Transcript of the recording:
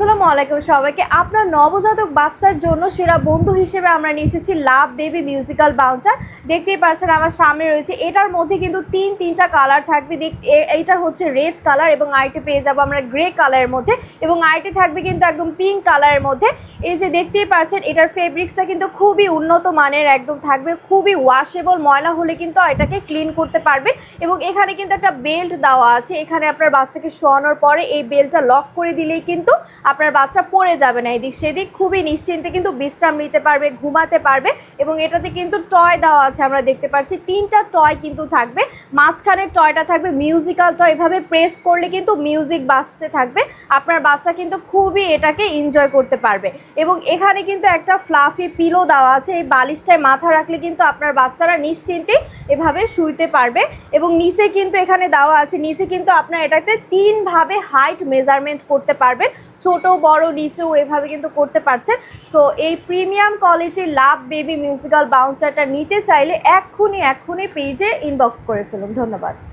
আসসালামু আলাইকুম সবাইকে। আপনার নবজাতক বাচ্চার জন্য সেরা বন্ধু হিসেবে আমরা নিয়ে এসেছি লাভ বেবি মিউজিক্যাল বাউন্সার। দেখতেই পাচ্ছেন আমার সামনে রয়েছে। এটার মধ্যে কিন্তু তিনটা কালার থাকবে। এইটা হচ্ছে রেড কালার এবং আইটি পেয়ে যাবো আমরা গ্রে কালারের মধ্যে, এবং আইটি থাকবে কিন্তু একদম পিঙ্ক কালারের মধ্যে। এই যে দেখতেই পাচ্ছেন এটার ফেব্রিক্সটা কিন্তু খুবই উন্নত মানের একদম থাকবে, খুবই ওয়াশেবল। ময়লা হলে কিন্তু এটাকে ক্লিন করতে পারবেন। এবং এখানে কিন্তু একটা বেল্ট দেওয়া আছে, এখানে আপনার বাচ্চাকে শোয়ানোর পরে এই বেল্টটা লক করে দিলেই কিন্তু আপনার বাচ্চা পড়ে যাবে না এদিক সেদিক, খুবই নিশ্চিন্তে কিন্তু বিশ্রাম নিতে পারবে, ঘুমাতে পারবে। এবং এটাতে কিন্তু টয় দেওয়া আছে, আমরা দেখতে পাচ্ছি তিনটা টয় কিন্তু থাকবে। মাঝখানের টয়টা থাকবে মিউজিক্যাল টয়, এভাবে প্রেস করলে কিন্তু মিউজিক বাজতে থাকবে। আপনার বাচ্চা কিন্তু খুবই এটাকে এনজয় করতে পারবে। এবং এখানে কিন্তু একটা ফ্লাফি পিলো দেওয়া আছে, এই বালিশটায় মাথা রাখলে কিন্তু আপনার বাচ্চারা নিশ্চিন্তে এভাবে শুইতে পারবে। এবং নিচে কিন্তু এখানে দেওয়া আছে, নিচে কিন্তু আপনার এটাতে 3 ভাবে হাইট মেজারমেন্ট করতে পারবেন, ছোট বড় নিচেও এভাবে কিন্তু করতে পারছেন। সো এই প্রিমিয়াম কোয়ালিটির লাভ বেবি মিউজিক্যাল বাউন্সারটা নিতে চাইলে এক্ষুনি পেজে ইনবক্স করে ফেলুন। ধন্যবাদ।